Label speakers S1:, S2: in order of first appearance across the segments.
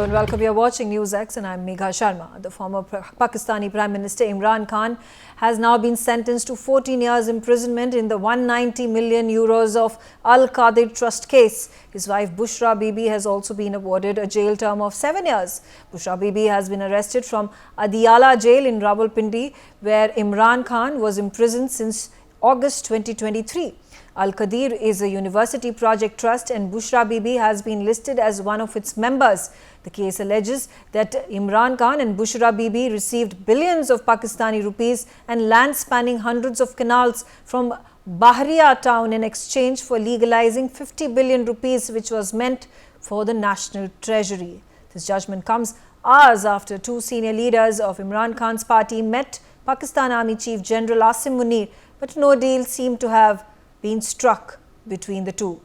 S1: and welcome. You are watching NewsX and I'm Megha Sharma. The former Pakistani Prime Minister Imran Khan has now been sentenced to 14 years imprisonment in the 190 million euros of Al-Qadir Trust case. His wife Bushra Bibi has also been awarded a jail term of 7 years. Bushra Bibi has been arrested from Adiala Jail in Rawalpindi, where Imran Khan was imprisoned since August 2023. Al-Qadir is a university project trust and Bushra Bibi has been listed as one of its members. The case alleges that Imran Khan and Bushra Bibi received billions of Pakistani rupees and land spanning hundreds of canals from Bahria Town in exchange for legalizing 50 billion rupees, which was meant for the national treasury. This judgment comes hours after two senior leaders of Imran Khan's party met Pakistan Army Chief General Asim Munir, but no deal seemed to have been struck between the two.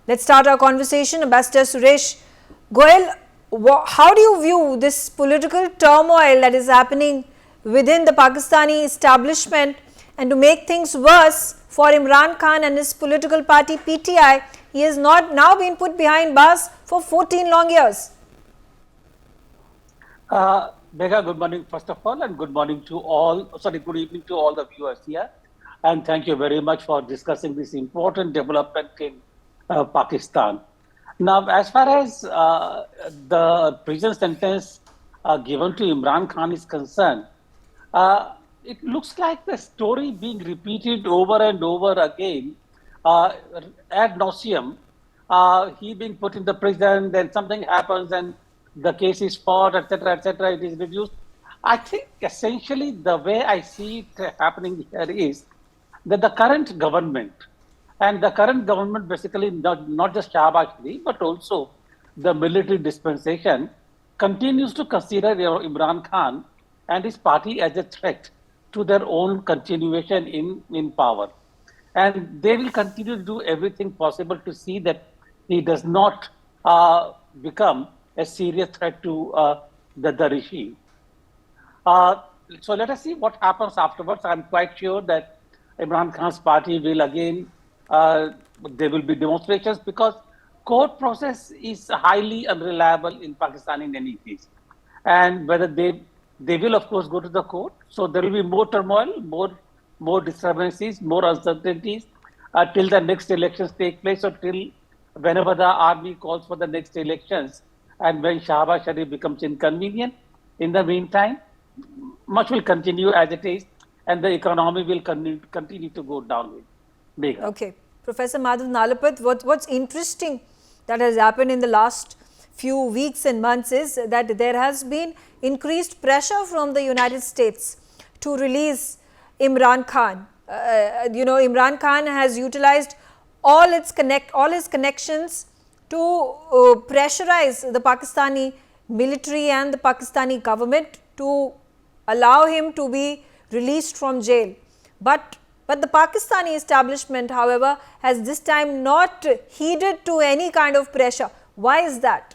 S1: Let's start our conversation. Ambassador Suresh Goyal, how do you view this political turmoil that is happening within the Pakistani establishment? And to make things worse for Imran Khan and his political party PTI, he has not now been put behind bars for 14 long years.
S2: Megha, good morning first of all, and good evening to all the viewers here. And thank you very much for discussing this important development in Pakistan. Now, as far as the prison sentence given to Imran Khan is concerned, it looks like the story being repeated over and over again ad nauseum. He being put in the prison, then something happens and the case is fought, etc., it is reduced. I think essentially the way I see it happening here is that the current government, basically not just Shahbaz Sharif, but also the military dispensation, continues to consider Imran Khan and his party as a threat to their own continuation in power. And they will continue to do everything possible to see that he does not become a serious threat to the regime. So let us see what happens afterwards. I'm quite sure that Imran Khan's party will again, there will be demonstrations because court process is highly unreliable in Pakistan in any case. And whether they will of course go to the court. So there will be more turmoil, more disturbances, more uncertainties till the next elections take place or till whenever the army calls for the next elections and when Shahbaz Sharif becomes inconvenient. In the meantime, much will continue as it is. And the economy will continue to go downward.
S1: Okay. Professor Madhav Nalapat, what's interesting that has happened in the last few weeks and months is that there has been increased pressure from the United States to release Imran Khan. Imran Khan has utilized all his connections to pressurize the Pakistani military and the Pakistani government to allow him to be released from jail. But the Pakistani establishment, however, has this time not heeded to any kind of pressure. Why is that?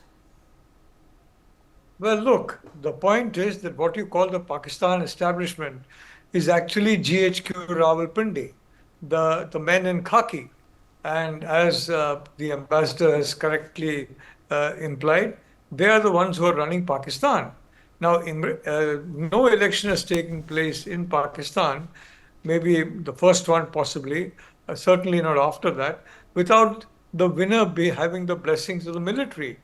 S3: Well, look, the point is that what you call the Pakistan establishment is actually GHQ Rawalpindi, the men in khaki. And as the ambassador has correctly implied, they are the ones who are running Pakistan. Now, no election has taken place in Pakistan, maybe the first one possibly, certainly not after that, without the winner having the blessings of the military.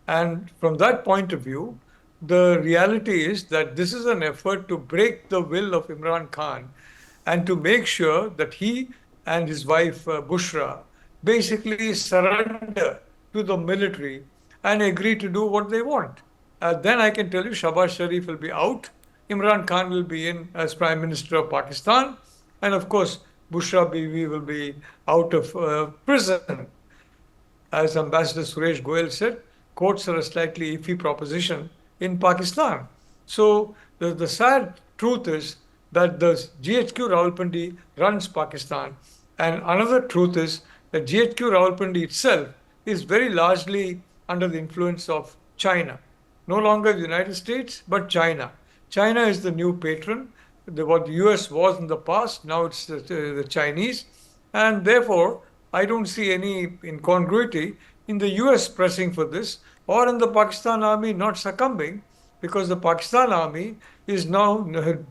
S3: And from that point of view, the reality is that this is an effort to break the will of Imran Khan and to make sure that he and his wife Bushra basically surrender to the military and agree to do what they want. Then I can tell you Shahbaz Sharif will be out, Imran Khan will be in as Prime Minister of Pakistan, and of course Bushra Bibi will be out of prison. As Ambassador Suresh Goyal said, courts are a slightly iffy proposition in Pakistan. So the sad truth is that the GHQ Rawalpindi runs Pakistan, and another truth is that GHQ Rawalpindi itself is very largely under the influence of China. No longer the United States, but China. China is the new patron. What the US was in the past, now it's the Chinese. And therefore, I don't see any incongruity in the US pressing for this, or in the Pakistan army not succumbing, because the Pakistan army is now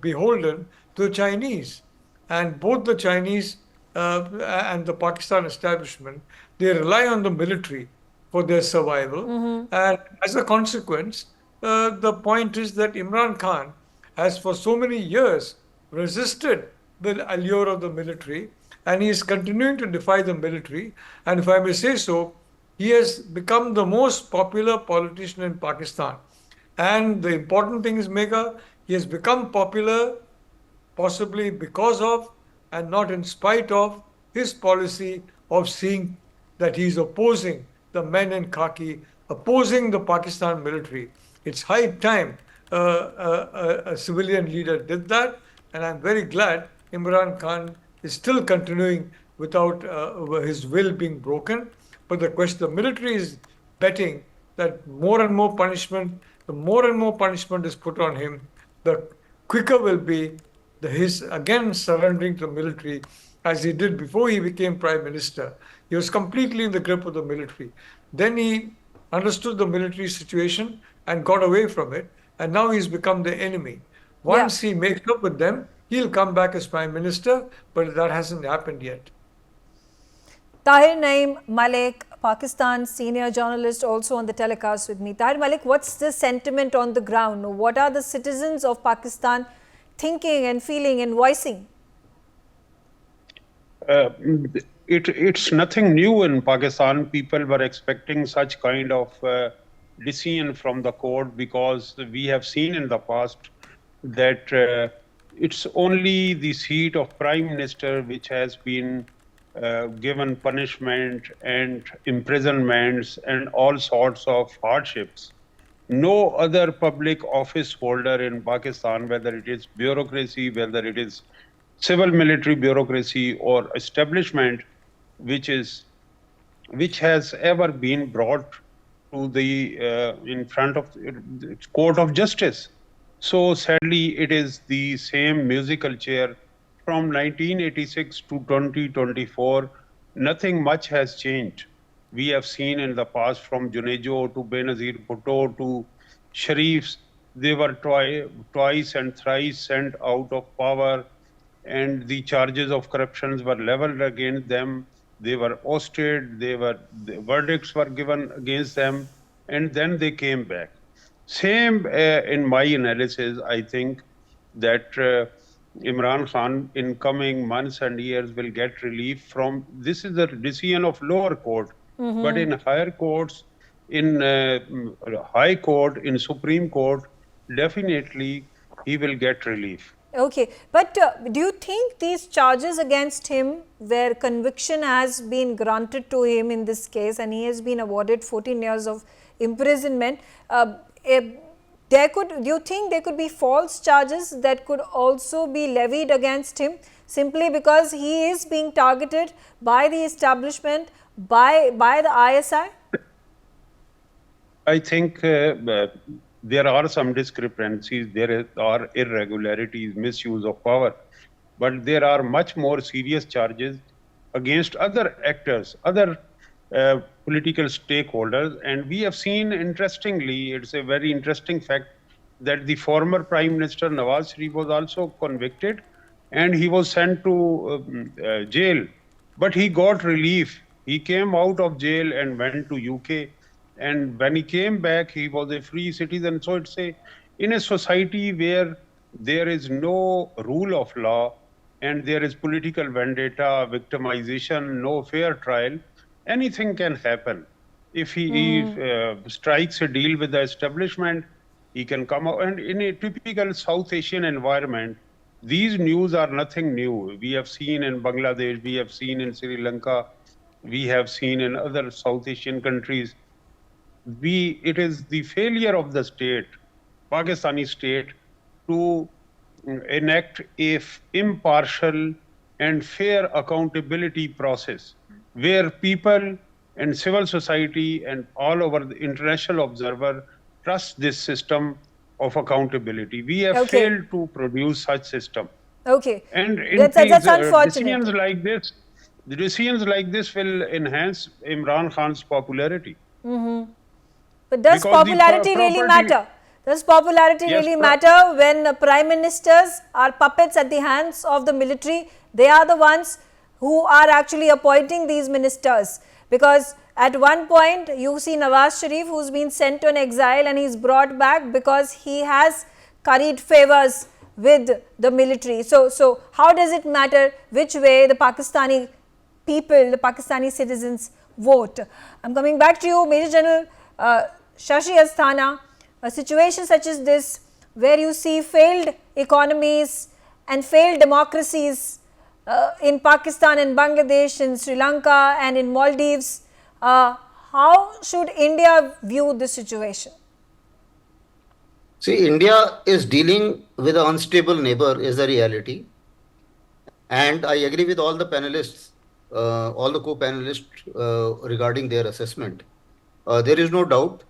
S3: beholden to the Chinese. And both the Chinese and the Pakistan establishment, they rely on the military for their survival. And as a consequence, the point is that Imran Khan has for so many years resisted the allure of the military, and he is continuing to defy the military. And if I may say so, he has become the most popular politician in Pakistan. And the important thing is, Megha, he has become popular possibly because of and not in spite of his policy of seeing that he is opposing the men in khaki, opposing the Pakistan military. It's high time a civilian leader did that, and I'm very glad Imran Khan is still continuing without his will being broken. But the military is betting that more and more punishment, the more and more punishment is put on him, the quicker will be his again surrendering to the military, as he did before he became prime minister. He was completely in the grip of the military. Then he understood the military situation and got away from it, and now he's become the enemy. Once he makes up with them, he'll come back as prime minister, but that hasn't happened yet.
S1: Tahir Naeem Malik, Pakistan senior journalist, also on the telecast with me. Tahir Malik, what's the sentiment on the ground? What are the citizens of Pakistan thinking and feeling and voicing?
S4: It's nothing new in Pakistan. People were expecting such kind of decision from the court, because we have seen in the past that it's only the seat of prime minister which has been given punishment and imprisonments and all sorts of hardships. No other public office holder in Pakistan, whether it is bureaucracy, whether it is civil military bureaucracy or establishment, which has ever been brought to the in front of the court of justice. So sadly, it is the same musical chair from 1986 to 2024. Nothing much has changed. We have seen in the past, from Junejo to Benazir Bhutto to Sharifs, they were twice and thrice sent out of power, and the charges of corruption were leveled against them. They were ousted, the verdicts were given against them, and then they came back. Same in my analysis, I think that Imran Khan in coming months and years will get relief from, this is the decision of lower court, but in higher courts, in high court, in Supreme Court, definitely he will get relief.
S1: Okay, but do you think these charges against him, where conviction has been granted to him in this case and he has been awarded 14 years of imprisonment, do you think there could be false charges that could also be levied against him simply because he is being targeted by the establishment, by the ISI?
S4: I think there are some discrepancies, there are irregularities, misuse of power, but there are much more serious charges against other actors, other political stakeholders. And we have seen, interestingly, it's a very interesting fact, that the former Prime Minister Nawaz Sharif was also convicted and he was sent to jail, but he got relief. He came out of jail and went to UK. And when he came back, he was a free citizen. So it's in a society where there is no rule of law and there is political vendetta, victimization, no fair trial, anything can happen. If he strikes a deal with the establishment, he can come out. And in a typical South Asian environment, these news are nothing new. We have seen in Bangladesh, we have seen in Sri Lanka, we have seen in other South Asian countries. It is the failure of the state, Pakistani state, to enact a impartial and fair accountability process where people and civil society and all over the international observer trust this system of accountability. We have failed to produce such system.
S1: Okay.
S4: And in
S1: that's unfortunate.
S4: decisions like this, The decisions like this will enhance Imran Khan's popularity.
S1: But does
S4: Because the
S1: popularity really
S4: property-
S1: matter? Does popularity
S4: Yes,
S1: really matter when prime ministers are puppets at the hands of the military? They are the ones who are actually appointing these ministers. Because at one point, you see Nawaz Sharif, who's been sent to an exile, and he's brought back because he has curried favors with the military. So how does it matter which way the Pakistani people, the Pakistani citizens vote? I'm coming back to you, Major General Shashi Asthana. A situation such as this, where you see failed economies and failed democracies in Pakistan and Bangladesh, in Sri Lanka and in Maldives, how should India view this situation?
S5: See, India is dealing with an unstable neighbor is a reality. And I agree with all the panelists, all the co-panelists regarding their assessment. There is no doubt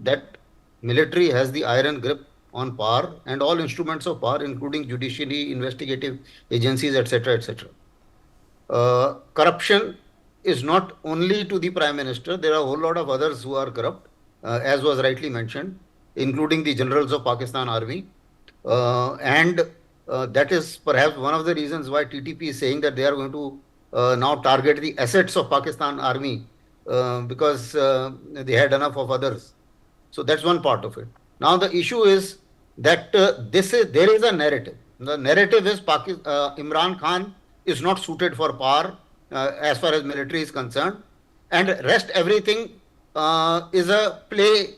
S5: that military has the iron grip on power and all instruments of power, including judiciary, investigative agencies, etc., etc. Corruption is not only to the Prime Minister. There are a whole lot of others who are corrupt, as was rightly mentioned, including the generals of Pakistan Army. And that is perhaps one of the reasons why TTP is saying that they are going to now target the assets of Pakistan Army because they had enough of others. So that's one part of it. Now the issue is that there is a narrative. The narrative is Imran Khan is not suited for power as far as military is concerned, and rest everything is a play,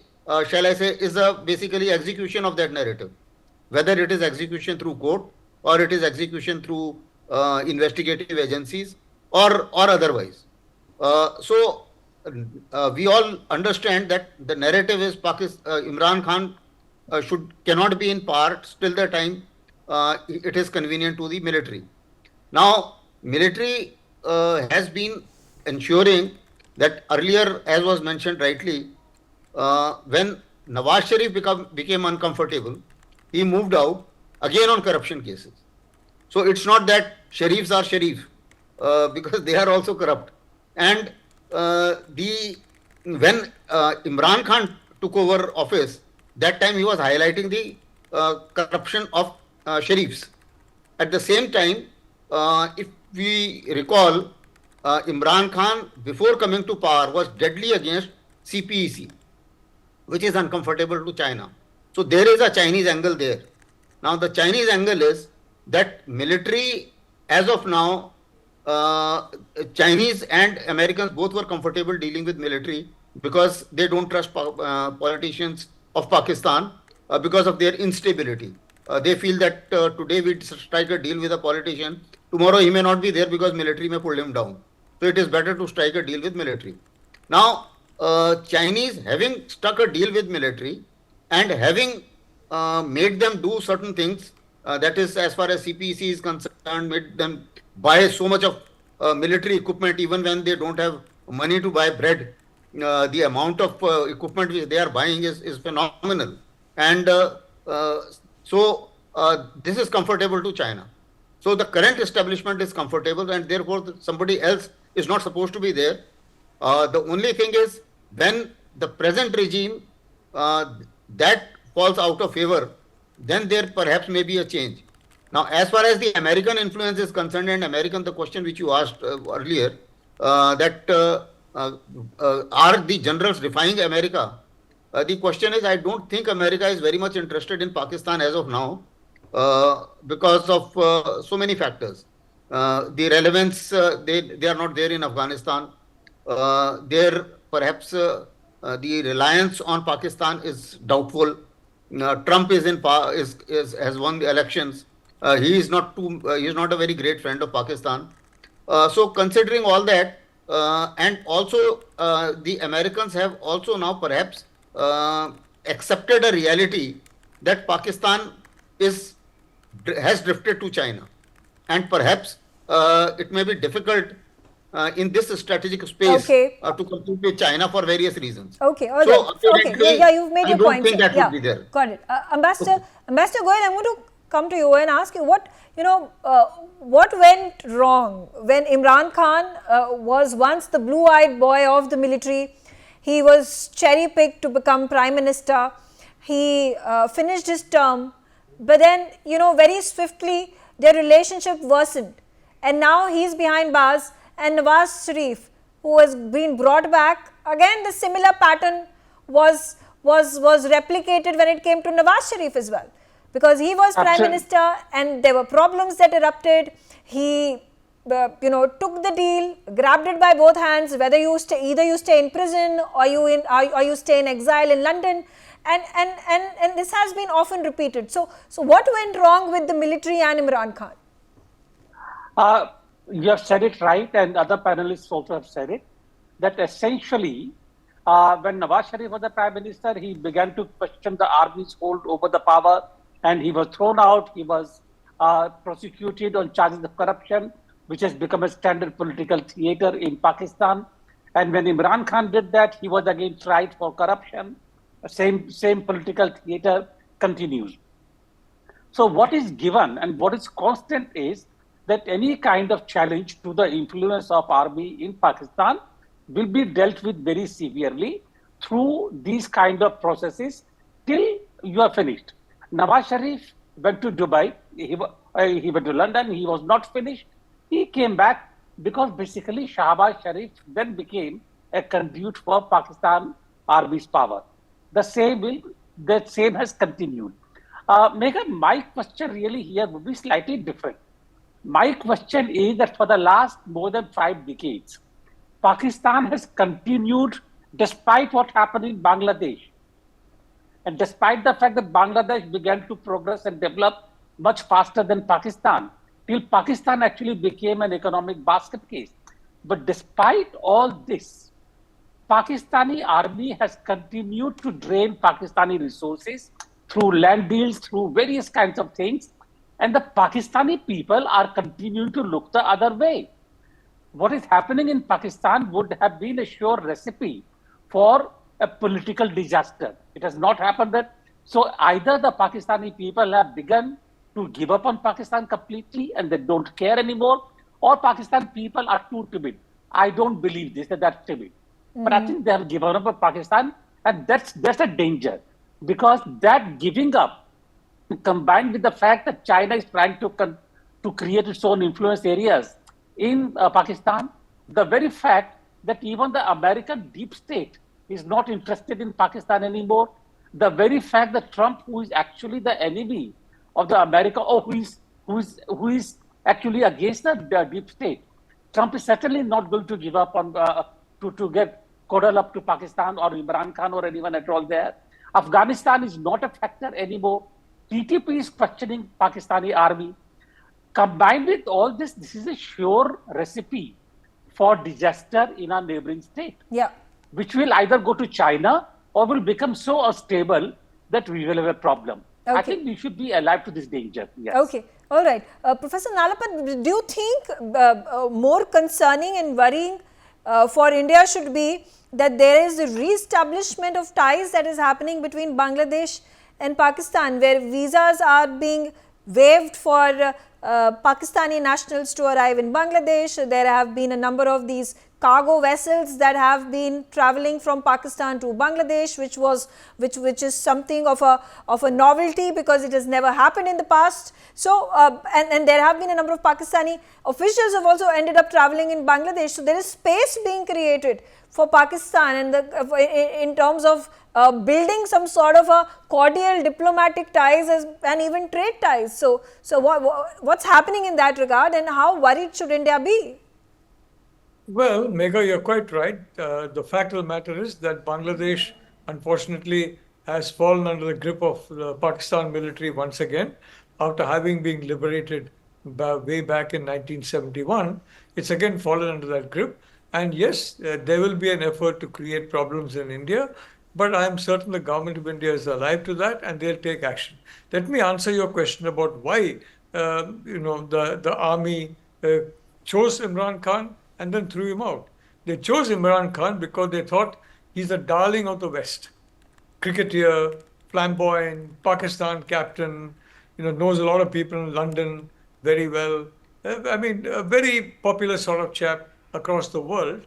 S5: shall I say, is a basically execution of that narrative. Whether it is execution through court or it is execution through investigative agencies or otherwise. So we all understand that the narrative is Imran Khan cannot be in power till the time it is convenient to the military. Now, military has been ensuring that earlier, as was mentioned rightly, when Nawaz Sharif became uncomfortable, he moved out again on corruption cases. So it's not that Sharifs are Sharif because they are also corrupt. And when Imran Khan took over office, that time he was highlighting the corruption of Sharifs. At the same time, if we recall, Imran Khan, before coming to power, was deadly against CPEC, which is uncomfortable to China. So there is a Chinese angle there. Now the Chinese angle is that military, as of now, Chinese and Americans both were comfortable dealing with military because they don't trust politicians of Pakistan because of their instability. They feel that today we strike a deal with a politician, tomorrow he may not be there because military may pull him down. So it is better to strike a deal with military. Now, Chinese having struck a deal with military and having made them do certain things, that is as far as CPEC is concerned, made them buy so much of military equipment even when they don't have money to buy bread. The amount of equipment which they are buying is phenomenal. And so this is comfortable to China. So the current establishment is comfortable and therefore somebody else is not supposed to be there. The only thing is when the present regime that falls out of favor, then there perhaps may be a change. Now, as far as the American influence is concerned, and the question which you asked earlier, that are the generals defying America? The question is, I don't think America is very much interested in Pakistan as of now because of so many factors. The relevance, they are not there in Afghanistan. There perhaps the reliance on Pakistan is doubtful. Trump is in power, has won the elections. He is not a very great friend of Pakistan. So considering all that, and also the Americans have also now perhaps accepted a reality that Pakistan has drifted to China, and perhaps it may be difficult in this strategic space to compete with China for various reasons.
S1: Okay, all right. Okay, yeah, you've made your point.
S5: I don't think that would be there.
S1: Got it. Ambassador Goyal, I'm going to come to you and ask you what went wrong when Imran Khan was once the blue-eyed boy of the military. He was cherry-picked to become Prime Minister. He finished his term, but then, very swiftly their relationship worsened. And now he's behind bars, and Nawaz Sharif, who has been brought back, again the similar pattern was replicated when it came to Nawaz Sharif as well. Because he was Prime Minister and there were problems that erupted. He took the deal, grabbed it by both hands, whether either you stay in prison or you stay in exile in London, and this has been often repeated. So what went wrong with the military and Imran Khan?
S2: You have said it right, and other panelists also have said it, that essentially when Nawaz Sharif was the Prime Minister, he began to question the army's hold over the power, and he was thrown out. He was prosecuted on charges of corruption, which has become a standard political theater in Pakistan. And when Imran Khan did that, he was again tried for corruption. Same political theater continues. So what is given and what is constant is that any kind of challenge to the influence of army in Pakistan will be dealt with very severely through these kind of processes till you are finished. Nawaz Sharif went to Dubai, he went to London, he was not finished. He came back because basically Shahbaz Sharif then became a conduit for Pakistan Army's power. The same has continued. Megha, my question really here would be slightly different. My question is that for the last more than 5 decades, Pakistan has continued despite what happened in Bangladesh. And despite the fact that Bangladesh began to progress and develop much faster than Pakistan, till Pakistan actually became an economic basket case. But despite all this, Pakistani army has continued to drain Pakistani resources through land deals, through various kinds of things. And the Pakistani people are continuing to look the other way. What is happening in Pakistan would have been a sure recipe for a political disaster. It has not happened that. So either the Pakistani people have begun to give up on Pakistan completely and they don't care anymore, or Pakistan people are too timid. I don't believe this, that they're timid. But I think they have given up on Pakistan, and that's a danger, because that giving up, combined with the fact that China is trying to create its own influence areas in Pakistan, the very fact that even the American deep state is not interested in Pakistan anymore, the very fact that Trump, who is actually the enemy of the America, or who is actually against the deep state, Trump is certainly not going to give up on to get cuddle up to Pakistan or Imran Khan or anyone at all there. Afghanistan is not a factor anymore. TTP is questioning Pakistani army. Combined with all this, this is a sure recipe for disaster in our neighboring state. Yeah. Which will either go to China or will become so unstable that we will have a problem. Okay. I think we should be alive to this danger. Yes.
S1: Okay. All right. Professor Nalapat, do you think more concerning and worrying for India should be that there is a re-establishment of ties that is happening between Bangladesh and Pakistan, where visas are being waived for Pakistani nationals to arrive in Bangladesh? There have been a number of these cargo vessels that have been traveling from Pakistan to Bangladesh, which is something of a novelty because it has never happened in the past. So and there have been a number of Pakistani officials have also ended up traveling in Bangladesh. So there is space being created for Pakistan and in terms of building some sort of a cordial diplomatic ties and even trade ties. So what's happening in that regard, and how worried should India be?
S3: Well, Megha, you're quite right. The fact of the matter is that Bangladesh, unfortunately, has fallen under the grip of the Pakistan military once again. After having been liberated way back in 1971, it's again fallen under that grip. And yes, there will be an effort to create problems in India, but I am certain the government of India is alive to that and they'll take action. Let me answer your question about why the army chose Imran Khan and then threw him out. They chose Imran Khan because they thought he's the darling of the West. Cricketer, flamboyant, Pakistan captain, knows a lot of people in London very well. I mean, a very popular sort of chap across the world,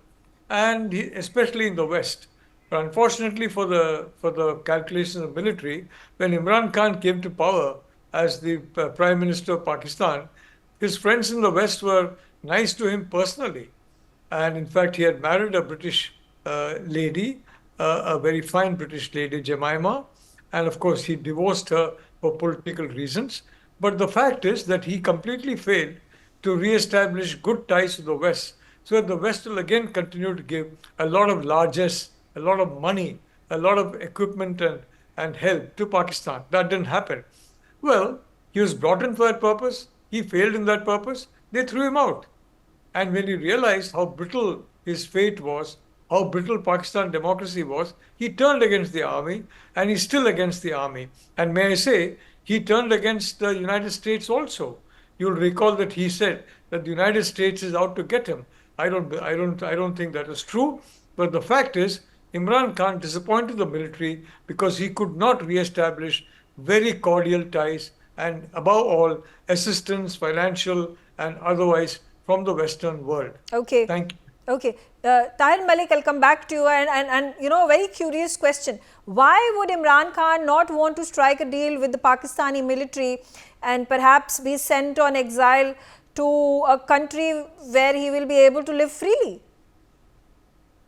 S3: and especially in the West. But unfortunately for the calculations of the military, when Imran Khan came to power as the Prime Minister of Pakistan, his friends in the West were nice to him personally. And in fact, he had married a British lady, a very fine British lady, Jemima. And of course, he divorced her for political reasons. But the fact is that he completely failed to re-establish good ties to the West. So that the West will again continue to give a lot of largesse, a lot of money, a lot of equipment and help to Pakistan. That didn't happen. Well, he was brought in for that purpose. He failed in that purpose. They threw him out. And when he realized how brittle his fate was, how brittle Pakistan democracy was, he turned against the army, and he's still against the army. And may I say, he turned against the United States also. You'll recall that he said that the United States is out to get him. I don't think that is true. But the fact is, Imran Khan disappointed the military because he could not re-establish very cordial ties and above all assistance, financial and otherwise, from the Western world.
S1: Okay.
S3: Thank you.
S1: Okay. Tahir Malik, I'll come back to you and a very curious question. Why would Imran Khan not want to strike a deal with the Pakistani military and perhaps be sent on exile to a country where he will be able to live freely?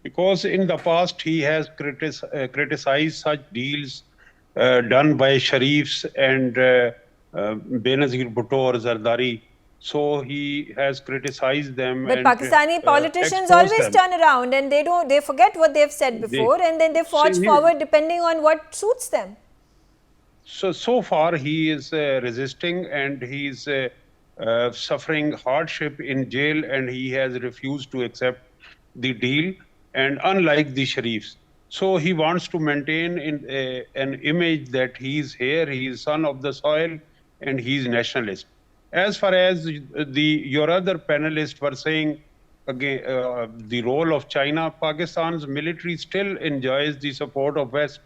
S4: Because in the past he has criticized such deals done by Sharifs and Benazir Bhutto or Zardari. So he has criticized them.
S1: But
S4: and,
S1: Pakistani politicians always turn around and they forget what they've said before and then they forge forward depending on what suits them.
S4: So far he is resisting and he is suffering hardship in jail and he has refused to accept the deal, and unlike the Sharifs. So he wants to maintain an image that he is here, he is son of the soil and he is nationalist. As far as your other panelists were saying, again, the role of China, Pakistan's military still enjoys the support of West.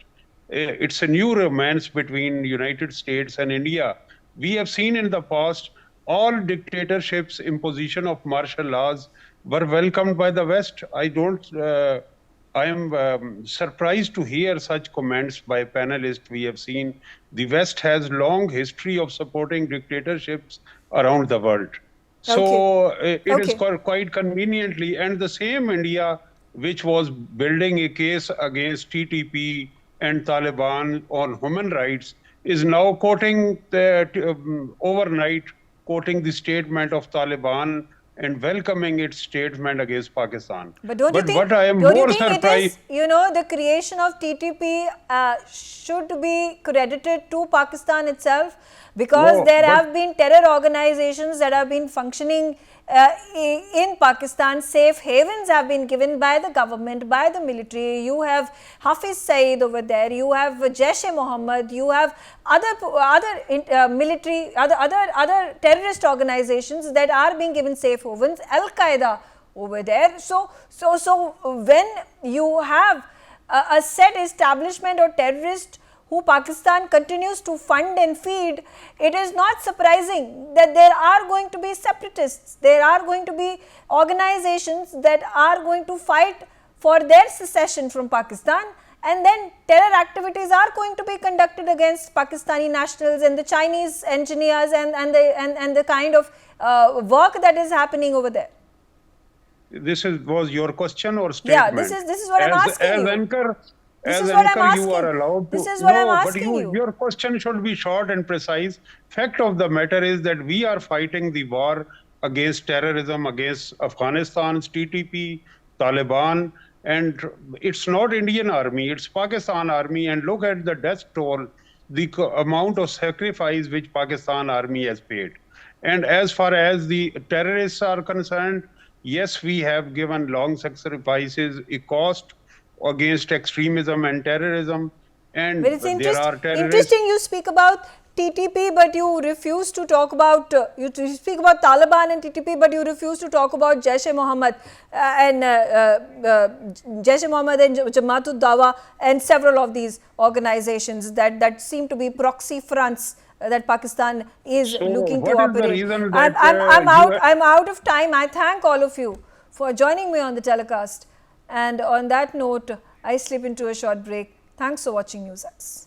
S4: It's a new romance between United States and India. We have seen in the past all dictatorships, imposition of martial laws were welcomed by the West. I am surprised to hear such comments by panelists. We have seen the West has long history of supporting dictatorships around the world. So it is quite conveniently, and the same India which was building a case against TTP and Taliban on human rights is now quoting overnight quoting the statement of Taliban and welcoming its statement against Pakistan.
S1: But don't you think,
S4: what I am
S1: don't
S4: more
S1: you think
S4: surprised,
S1: it is, the creation of TTP should be credited to Pakistan itself? Because there have been terror organizations that have been functioning in Pakistan. Safe havens have been given by the government, by the military. You have Hafiz Saeed over there. You have Jaish-e-Mohammed. You have other military, other terrorist organizations that are being given safe havens. Al-Qaeda over there. So when you have a set establishment or terrorist who Pakistan continues to fund and feed, it is not surprising that there are going to be separatists, there are going to be organizations that are going to fight for their secession from Pakistan, and then terror activities are going to be conducted against Pakistani nationals and the Chinese engineers and the kind of work that is happening over there.
S4: This was your question or statement?
S1: Yeah, this is what I'm asking you.
S4: As anchor, you are allowed to.
S1: This is what I'm asking you.
S4: Your question should be short and precise. Fact of the matter is that we are fighting the war against terrorism, against Afghanistan's TTP, Taliban, and it's not Indian army, it's Pakistan army. And look at the death toll, the amount of sacrifice which Pakistan army has paid. And as far as the terrorists are concerned, yes, we have given long sacrifices, a cost against extremism and terrorism, and
S1: but it's
S4: there are terrorists.
S1: Interesting you speak about TTP, but you refuse to talk about, you speak about Taliban and TTP, but you refuse to talk about Jaish-e-Mohammed and Jaish-e-Mohammed and Jamaat-ud-Dawa and several of these organizations that seem to be proxy fronts that Pakistan is
S4: So
S1: looking to
S4: what is the
S1: operate.
S4: reason that,
S1: I'm out of time. I thank all of you for joining me on the telecast. And on that note, I slip into a short break. Thanks for watching NewsX.